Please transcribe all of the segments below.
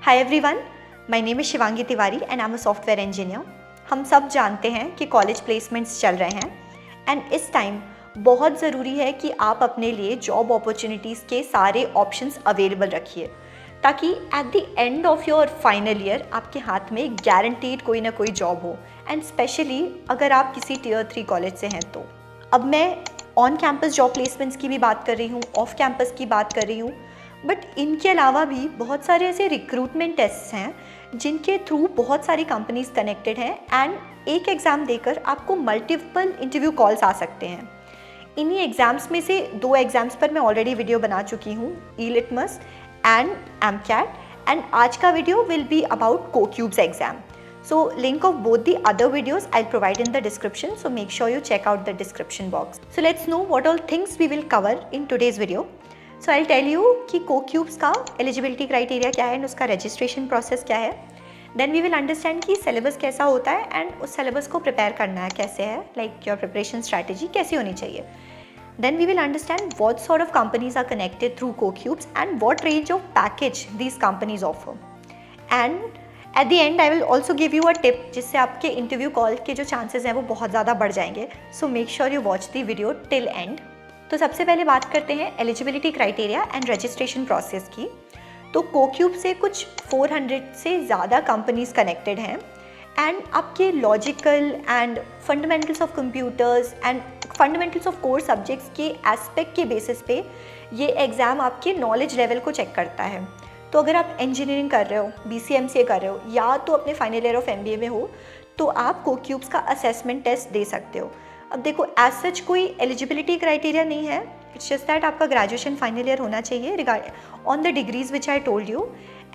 Hi everyone, my name is Shivangi Tiwari and I am a software engineer. हम सब जानते हैं कि कॉलेज प्लेसमेंट्स चल रहे हैं एंड इस टाइम बहुत ज़रूरी है कि आप अपने लिए जॉब अपॉर्चुनिटीज़ के सारे ऑप्शंस अवेलेबल रखिए ताकि at the end of your final year आपके हाथ में गारंटीड कोई ना कोई जॉब हो, एंड स्पेशली अगर आप किसी टियर 3 कॉलेज से हैं तो। अब मैं ऑन कैंपस जॉब प्लेसमेंट्स की भी बात कर रही हूँ, ऑफ कैंपस की बात कर रही हूँ, बट इनके अलावा भी बहुत सारे ऐसे रिक्रूटमेंट टेस्ट्स हैं जिनके थ्रू बहुत सारी कंपनीज कनेक्टेड हैं एंड एक एग्ज़ाम देकर आपको मल्टीपल इंटरव्यू कॉल्स आ सकते हैं। इन्हीं एग्ज़ाम्स में से 2 एग्ज़ाम्स पर मैं ऑलरेडी वीडियो बना चुकी हूँ, ई-लिटमस एंड एमकैट, एंड आज का video will be about CoCubes exam. So link of both the other videos I'll provide in the description, so make sure you check out the description box. So let's know what all things we will cover in today's video. So I'll tell you कि कोक्यूब्स का eligibility criteria क्या है, उसका registration process क्या है. Then we will understand कि syllabus कैसा होता है एंड उस सिलेबस को प्रिपेयर करना है कैसे है, लाइक योर प्रिपरेशन स्ट्रैटेजी कैसी होनी चाहिए. Then we will understand what sort of companies are connected through CoCubes and what range of package these companies offer. And at the end I will also give you a tip जिससे आपके interview call के जो chances हैं वो बहुत ज़्यादा बढ़ जाएंगे. So make sure you watch the video till end. तो सबसे पहले बात करते हैं eligibility criteria and registration process की. तो कोक्यूब से कुछ 400 से ज़्यादा कंपनीज कनेक्टेड हैं एंड आपके logical and fundamentals of computers and fundamentals of core subjects के एस्पेक्ट के बेसिस पे ये एग्ज़ाम आपके नॉलेज लेवल को चेक करता है. तो अगर आप इंजीनियरिंग कर रहे हो, BCMCA कर रहे हो या तो अपने फाइनल ईयर ऑफ MBA में हो तो आप कोक्यूब्स का असेसमेंट टेस्ट दे सकते हो. अब देखो एज सच कोई एलिजिबिलिटी क्राइटेरिया नहीं है, इट्स जस्ट दैट आपका ग्रेजुएशन फाइनल ईयर होना चाहिए regard on the degrees which I told you,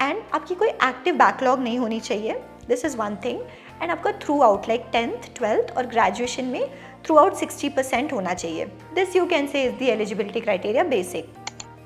and आपकी कोई एक्टिव बैकलॉग नहीं होनी चाहिए. This is one thing. And आपका throughout like 10th 12th और ग्रेजुएशन में थ्रू आउट 60% होना चाहिए. This you can say is the eligibility criteria basic.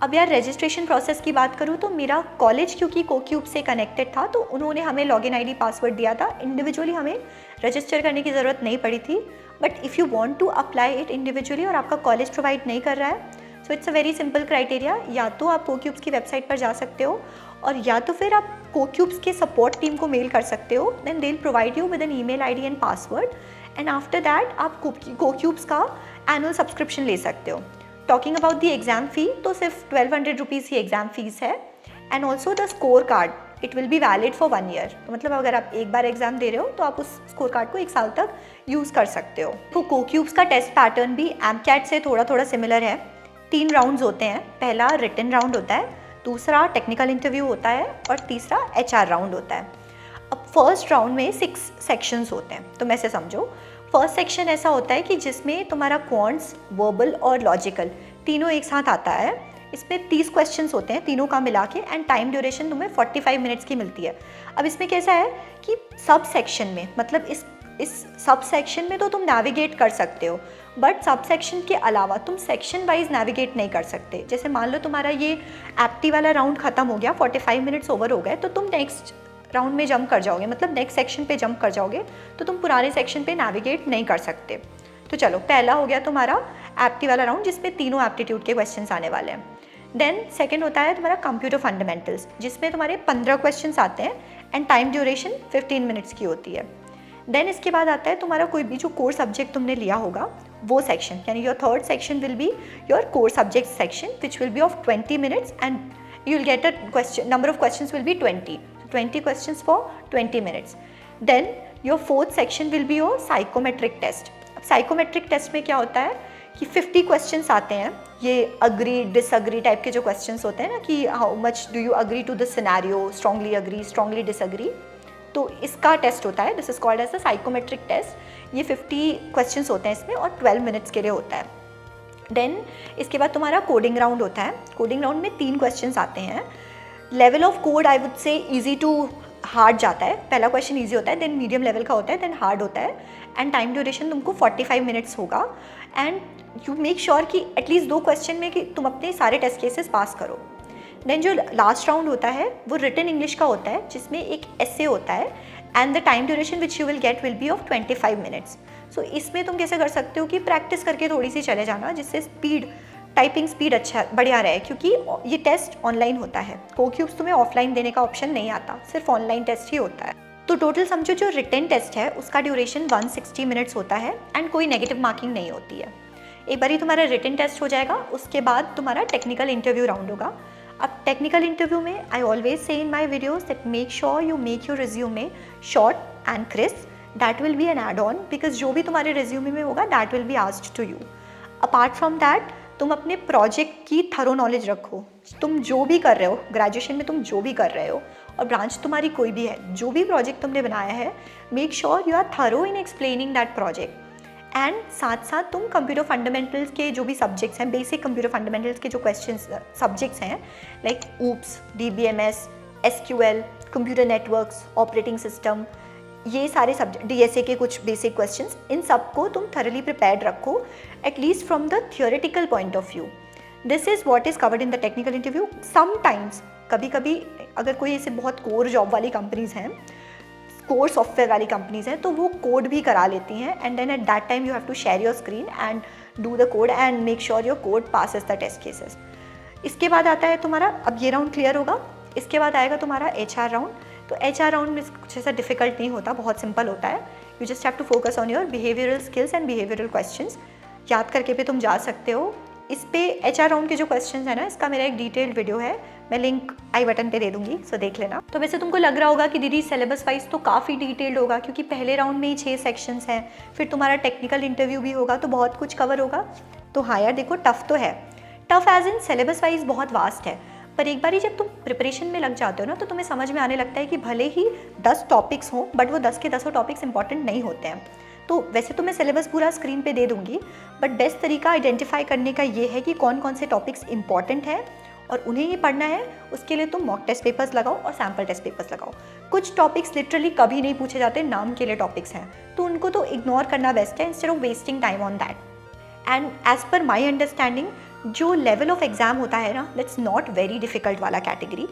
अब यार रजिस्ट्रेशन प्रोसेस की बात करूँ तो मेरा कॉलेज क्योंकि कोक्यूब से कनेक्टेड था तो उन्होंने हमें लॉगिन ID पासवर्ड दिया था. इंडिविजुअली हमें रजिस्टर करने की ज़रूरत नहीं पड़ी थी, but if you want to apply it individually और आपका कॉलेज प्रोवाइड नहीं कर रहा है, so it's a very simple criteria. या तो आप कोक्यूब्स की वेबसाइट पर जा सकते हो और या तो फिर आप कोक्यूब्स के सपोर्ट टीम को मेल कर सकते हो. Then they will provide you with an email ID and password, and after that आप कोक्यूब्स का एनुअल सब्सक्रिप्शन ले सकते हो. Talking about the exam fee तो सिर्फ 1200 रुपीज़ ही एग्ज़ाम फीस है. And also the score card it will be valid for 1 year. तो मतलब अगर आप एक बार एग्ज़ाम दे रहे हो तो आप उस स्कोर कार्ड को 1 साल तक यूज़ कर सकते हो. तो कोक्यूब्स का टेस्ट पैटर्न भी एमकैट से थोड़ा सिमिलर है. 3 राउंड्स होते हैं. पहला रिटन राउंड होता है, दूसरा टेक्निकल इंटरव्यू होता है और तीसरा HR राउंड होता है. अब फर्स्ट राउंड में 6 सेक्शंस होते हैं. तो मैं से समझो, फर्स्ट सेक्शन ऐसा होता है कि जिसमें तुम्हारा क्वांट्स, वर्बल और लॉजिकल तीनों एक साथ आता है. इसमें 30 क्वेश्चंस होते हैं तीनों का मिला के एंड टाइम ड्यूरेशन तुम्हें 45 मिनट्स की मिलती है. अब इसमें कैसा है कि सब सेक्शन में, मतलब इस सब सेक्शन में तो तुम नेविगेट कर सकते हो, बट सब सेक्शन के अलावा तुम सेक्शन वाइज नेविगेट नहीं कर सकते. जैसे मान लो तुम्हारा ये एप्टी वाला राउंड खत्म हो गया, 45 मिनट्स ओवर हो गए, तो तुम नेक्स्ट राउंड में जंप कर जाओगे, मतलब नेक्स्ट सेक्शन पे जंप कर जाओगे, तो तुम पुराने सेक्शन पे नेविगेट नहीं कर सकते. तो चलो, पहला हो गया तुम्हारा एप्टी वाला राउंड जिसमें तीनों एप्टीट्यूड के क्वेश्चंस आने वाले हैं. देन सेकंड होता है तुम्हारा कंप्यूटर फंडामेंटल्स जिसमें तुम्हारे 15 क्वेश्चंस आते हैं एंड टाइम ड्यूरेशन 15 मिनट्स की होती है. देन इसके बाद आता है तुम्हारा कोई भी जो कोर सब्जेक्ट तुमने लिया होगा वो सेक्शन, यानी your third section will be your core subject section which will be of 20 minutes and you will get a question, number of questions will be 20 questions for 20 minutes. Then your fourth section will be your psychometric test. अब psychometric test में क्या होता है कि 50 questions आते हैं. ये agree disagree type के जो क्वेश्चंस होते हैं ना, कि how much do you agree to the scenario, strongly agree, strongly disagree, तो इसका टेस्ट होता है. This is called as a psychometric test. ये 50 क्वेश्चंस होते हैं इसमें और 12 मिनट्स के लिए होता है. देन इसके बाद तुम्हारा कोडिंग राउंड होता है. कोडिंग राउंड में 3 क्वेश्चंस आते हैं. Level of code I would say easy to hard जाता है. पहला क्वेश्चन ईजी होता है, देन मीडियम लेवल का होता है, देन हार्ड होता है, एंड टाइम ड्यूरेशन तुमको 45 मिनट्स होगा. एंड यू मेक श्योर कि एटलीस्ट 2 क्वेश्चन में कि तुम अपने सारे टेस्ट केसेस पास करो. देन जो लास्ट राउंड होता है वो रिटन इंग्लिश का होता है जिसमें एक एसे होता है and the time duration which you will get will be of 25 minutes. So इसमें तुम कैसे कर सकते हो कि प्रैक्टिस करके थोड़ी सी चले जाना जिससे स्पीड टाइपिंग स्पीड अच्छा बढ़िया रहे, क्योंकि ये टेस्ट ऑनलाइन होता है। कोक्यूब्स तुम्हें ऑफलाइन देने का ऑप्शन नहीं आता, सिर्फ ऑनलाइन टेस्ट ही होता है। तो टोटल समझो जो रिटन टेस्ट है उसका ड्यूरेशन 160 मिनट्स होता है एंड कोई नेगेटिव मार्किंग नहीं होती है। एक बार ही तुम्हारा रिटन टेस्ट हो जाएगा, उसके बाद तुम्हारा टेक्निकल इंटरव्यू राउंड होगा। अब टेक्निकल इंटरव्यू में I always say in my videos that make sure you make your resume short and crisp, that will be an add on, because जो भी तुम्हारे रिज्यूमे में होगा that will be asked to you. Apart from that तुम अपने project की thorough knowledge रखो। तुम जो भी कर रहे हो ग्रेजुएशन में, तुम जो भी कर रहे हो और ब्रांच तुम्हारी कोई भी है, जो भी प्रोजेक्ट तुमने बनाया है, make sure you are thorough in explaining that project. And साथ साथ तुम कंप्यूटर फंडामेंटल्स के जो भी सब्जेक्ट्स हैं, बेसिक कंप्यूटर फंडामेंटल्स के जो क्वेश्चंस सब्जेक्ट्स हैं like oops, DBMS, SQL, computer networks, operating system, ये सारे सब्जेक्ट, DSA के कुछ बेसिक क्वेश्चंस, इन सबको तुम थरली प्रिपेयर्ड रखो at least from the theoretical point of view. This is what is covered in the technical interview. Sometimes कभी कभी अगर कोई ऐसे बहुत कोर जॉब वाली कंपनीज़ हैं, कोर सॉफ्टवेयर वाली कंपनीज़ हैं, तो वो कोड भी करा लेती हैं and then at that time you have to share your screen and do the code and make sure your code passes the test cases. इसके बाद आता है तुम्हारा, अब ये राउंड क्लियर होगा, इसके बाद आएगा तुम्हारा HR राउंड। तो HR राउंड में कुछ ऐसा डिफिकल्ट नहीं होता, बहुत सिंपल होता है। You just have to focus on your behavioural skills and behavioural questions, याद करके भी तुम जा सकते हो। इस पे HR राउंड के जो क्वेश्चंस है ना, इसका मेरा एक डिटेल्ड वीडियो है, मैं लिंक आई बटन पे दे दूंगी, सो देख लेना। तो वैसे तुमको लग रहा होगा कि दीदी सिलेबस वाइज तो काफ़ी डिटेल्ड होगा, क्योंकि पहले राउंड में ही 6 सेक्शंस हैं, फिर तुम्हारा टेक्निकल इंटरव्यू भी होगा, तो बहुत कुछ कवर होगा। तो हाँ यार देखो, टफ तो है, tough as in syllabus wise बहुत वास्ट है, पर एक बार ही जब तुम प्रिपरेशन में लग जाते हो ना, तो तुम्हें समझ में आने लगता है कि भले ही 10 टॉपिक्स हों, बट वो 10 के 10 टॉपिक्स इंपॉर्टेंट नहीं होते हैं। तो वैसे तो मैं सिलेबस पूरा स्क्रीन पे दे दूंगी, बट बेस्ट तरीका आइडेंटिफाई करने का ये है कि कौन कौन से टॉपिक्स इंपॉर्टेंट हैं और उन्हें ही पढ़ना है। उसके लिए तुम मॉक टेस्ट पेपर्स लगाओ और सैम्पल टेस्ट पेपर्स लगाओ। कुछ टॉपिक्स लिटरली कभी नहीं पूछे जाते, नाम के लिए टॉपिक्स हैं, तो उनको तो इग्नोर करना बेस्ट है instead of wasting time on that. And as per my understanding जो लेवल ऑफ एग्जाम होता है ना, दैट्स नॉट वेरी डिफिकल्ट वाला category,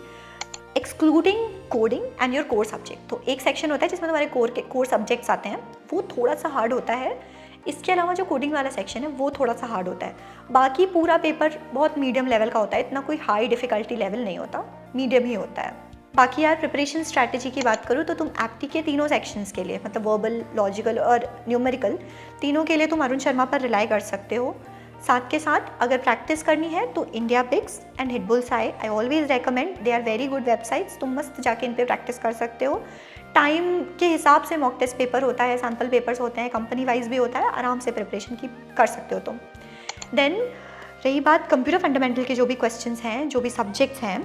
excluding coding and your core subject. तो एक सेक्शन होता है जिसमें तुम्हारे कोर सब्जेक्ट्स आते हैं, वो थोड़ा सा हार्ड होता है। इसके अलावा जो कोडिंग वाला सेक्शन है वो थोड़ा सा हार्ड होता है। बाकी पूरा पेपर बहुत मीडियम लेवल का होता है, इतना कोई हाई डिफिकल्टी लेवल नहीं होता, मीडियम ही होता है। बाकी यार प्रिपरेशन स्ट्रैटेजी की बात करूँ तो तुम एप्टी के तीनों सेक्शंस के लिए, मतलब वर्बल, लॉजिकल और न्यूमेरिकल, तीनों के लिए तुम अरुण शर्मा पर रिलाई कर सकते हो। साथ के साथ अगर प्रैक्टिस करनी है तो IndiaBix and HitBullsEye I always recommend, they are very good websites, तुम मस्त जाके इन पे प्रैक्टिस कर सकते हो। टाइम के हिसाब से मॉक टेस्ट पेपर होता है, सैम्पल पेपर्स होते हैं, कंपनी वाइज भी होता है, आराम से प्रिपरेशन की कर सकते हो तुम। देन रही बात कंप्यूटर फंडामेंटल के जो भी क्वेश्चंस हैं, जो भी सब्जेक्ट्स हैं,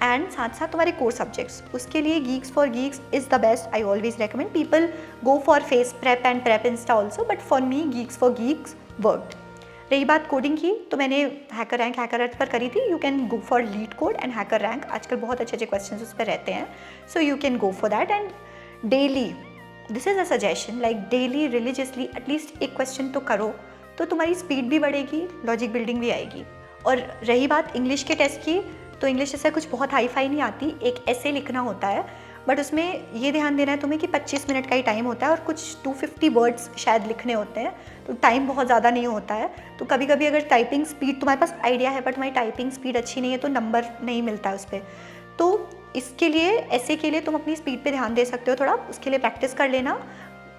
एंड साथ साथ तुम्हारे कोर सब्जेक्ट्स, उसके लिए Geeks for Geeks is the best. I always recommend people go for face prep and prep Insta also, but for me Geeks for Geeks worked. रही बात कोडिंग की, तो मैंने हैकर रैंक, हैकर अर्थ पर करी थी। You can go for leet code and hacker rank, आजकल बहुत अच्छे अच्छे क्वेश्चन उस पर रहते हैं, so you can go for that. And daily, this is a suggestion, like daily religiously at least एक क्वेश्चन तो करो, तो तुम्हारी स्पीड भी बढ़ेगी, लॉजिक बिल्डिंग भी आएगी। और रही बात इंग्लिश के टेस्ट की, तो इंग्लिश ऐसा कुछ बहुत हाई फाई नहीं आती, एक ऐसे लिखना होता है, बट उसमें ये ध्यान देना है तुम्हें कि 25 मिनट का ही टाइम होता है और कुछ 250 वर्ड्स शायद लिखने होते हैं, तो टाइम बहुत ज़्यादा नहीं होता है। तो कभी कभी अगर टाइपिंग स्पीड तुम्हारे पास आइडिया है बट तुम्हारी टाइपिंग स्पीड अच्छी नहीं है, तो नंबर नहीं मिलता है उस पर। तो इसके लिए, ऐसे के लिए तुम अपनी स्पीड पे ध्यान दे सकते हो थोड़ा, उसके लिए प्रैक्टिस कर लेना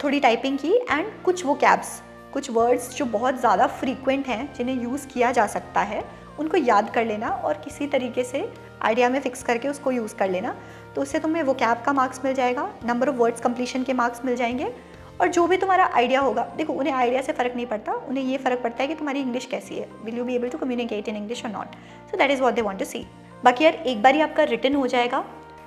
थोड़ी टाइपिंग की, एंड कुछ वोकैब्स, कुछ वर्ड्स जो बहुत ज़्यादा फ्रीक्वेंट हैं, जिन्हें यूज़ किया जा सकता है, उनको याद कर लेना और किसी तरीके से आइडिया में फिक्स करके उसको यूज़ कर लेना। तो उससे तुम्हें वोकैब का मार्क्स मिल जाएगा, नंबर ऑफ वर्ड्स कंप्लीशन के मार्क्स मिल जाएंगे, और जो भी तुम्हारा आइडिया होगा, देखो उन्हें आइडिया से फ़र्क नहीं पड़ता, उन्हें ये फ़र्क पड़ता है कि तुम्हारी इंग्लिश कैसी है, will you be able to communicate in English और not, so that is what they want to see. बाकी यार एक बार ही आपका रिटन हो जाएगा,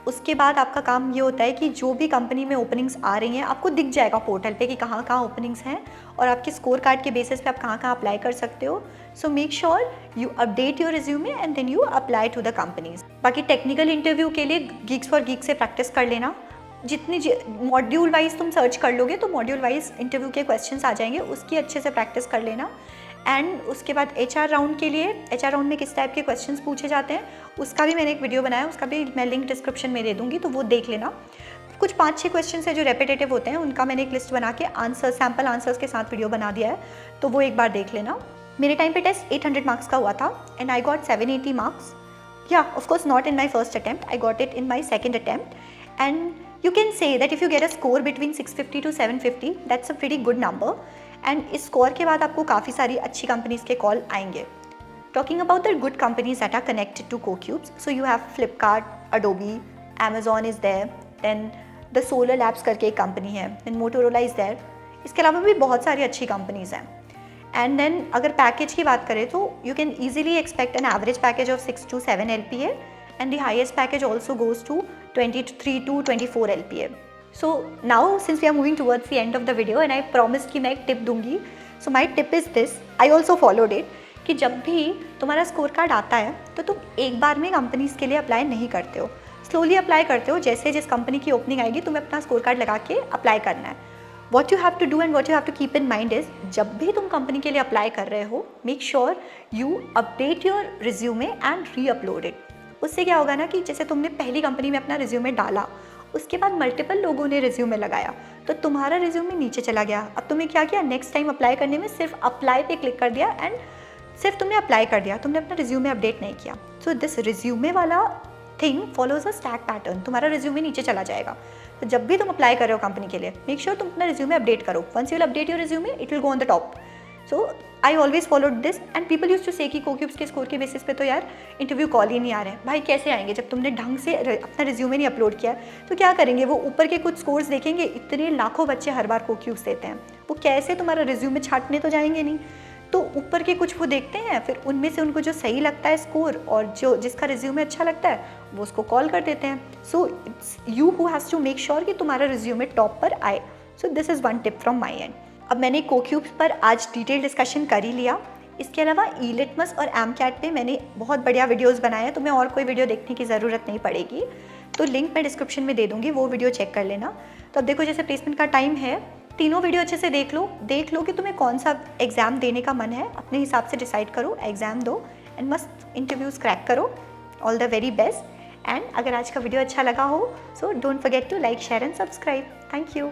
उसके बाद आपका काम ये होता है कि जो भी कंपनी में ओपनिंग्स आ रही हैं, आपको दिख जाएगा पोर्टल पे कि कहाँ कहाँ ओपनिंग्स हैं, और आपके स्कोर कार्ड के बेसिस पे आप कहाँ कहाँ अप्लाई कर सकते हो। So make sure you update your resume and then you apply to the companies. बाकी टेक्निकल इंटरव्यू के लिए गीक्स फॉर गीक्स से प्रैक्टिस कर लेना, जितनी मॉड्यूल वाइज तुम सर्च कर लोगे तो मॉड्यूल वाइज इंटरव्यू के क्वेश्चंस आ जाएंगे, उसकी अच्छे से प्रैक्टिस कर लेना। एंड उसके बाद HR राउंड के लिए, HR राउंड में किस टाइप के क्वेश्चंस पूछे जाते हैं, उसका भी मैंने एक वीडियो बनाया, उसका भी मैं लिंक डिस्क्रिप्शन में दे दूँगी, तो वो देख लेना। कुछ 5-6 क्वेश्चंस है जो रेपिटेटिव होते हैं, उनका मैंने एक लिस्ट बना के आंसर, सैम्पल आंसर्स के साथ वीडियो बना दिया है, तो वो एक बार देख लेना। मेरे टाइम पे टेस्ट 800 मार्क्स का हुआ था एंड आई गॉट 780 मार्क्स. या of course not in my first attempt, I got it in my second attempt. And you can say that if you get a score between 650 to 750, that's a pretty good number. And इस score के बाद आपको काफ़ी सारी अच्छी companies के call आएंगे. Talking about the good companies that are connected to CoCubes, so you have Flipkart, Adobe, Amazon is there, then the Solar Labs करके एक कंपनी है, then Motorola is there. इसके अलावा भी बहुत सारी अच्छी कंपनीज हैं. एंड देन अगर पैकेज की बात करें तो you can easily expect an average package of 6 to 7 LPA. And the highest package also goes to 23 to 24 LPA. So now since we are moving towards the end of the video and I promised कि मैं एक tip दूंगी. So my tip is this, I also followed it, कि जब भी तुम्हारा score card आता है तो तुम एक बार में कंपनीज़ के लिए अप्लाई नहीं करते हो, स्लोली अप्लाई करते हो. जैसे जिस कंपनी की ओपनिंग आएगी तुम्हें अपना स्कोर कार्ड लगा के अप्लाई करना है. What you have to do and what you have to keep in mind is, जब भी तुम कंपनी के लिए अप्लाई कर रहे हो, make sure you update your resume and re upload it. उससे क्या होगा ना कि जैसे तुमने पहली कंपनी में अपना रिज्यूमे डाला, उसके बाद मल्टीपल लोगों ने रिज्यूमे लगाया तो तुम्हारा रिज्यूमे नीचे चला गया. अब तुमने क्या किया, नेक्स्ट टाइम अप्लाई करने में सिर्फ अप्लाई पे क्लिक कर दिया एंड सिर्फ तुमने अप्लाई कर दिया, तुमने अपना रिज्यूमे अपडेट नहीं किया. सो दिस रिज्यूमे वाला thing follows a stack pattern. तुम्हारा रिज्यूमे नीचे चला जाएगा. तो जब भी तुम अप्लाई कर रहे हो कंपनी के लिए, मेक श्योर तुम अपना रिज्यूमे अपडेट करो. Once you will update your resume, it will go on the top. So I always followed this and people use to say कि CoCubes के स्कोर के बेसिस पे तो यार इंटरव्यू कॉल ही नहीं आ रहे हैं. भाई कैसे आएंगे जब तुमने ढंग से अपना रिज्यूमे नहीं अपलोड किया. तो क्या करेंगे, वो ऊपर के कुछ स्कोर्स देखेंगे. इतने लाखों बच्चे हर बार CoCubes देते हैं, वो कैसे तुम्हारा रिज्यूमे छाटने तो जाएंगे नहीं. तो ऊपर के कुछ वो देखते हैं, फिर उनमें से उनको जो सही लगता है स्कोर और जो जिसका रिज्यूमे अच्छा लगता है वो उसको कॉल कर देते हैं. So it's you who has to make sure कि तुम्हारा रिज्यूमे टॉप पर आए. So this is one tip from my end. अब मैंने CoCubes पर आज डिटेल डिस्कशन कर ही लिया. इसके अलावा ई-लिटमस और AMCAT पे मैंने बहुत बढ़िया वीडियोस बनाए हैं. तुम्हें और कोई वीडियो देखने की ज़रूरत नहीं पड़ेगी, तो लिंक मैं डिस्क्रिप्शन में दे दूँगी, वो वीडियो चेक कर लेना. तो अब देखो जैसे प्लेसमेंट का टाइम है, तीनों वीडियो अच्छे से देख लो कि तुम्हें कौन सा एग्ज़ाम देने का मन है. अपने हिसाब से डिसाइड करो, एग्ज़ाम दो एंड मस्त इंटरव्यूज़ क्रैक करो. All the very best. And अगर आज का वीडियो अच्छा लगा हो, so don't forget to like, share and subscribe. Thank you.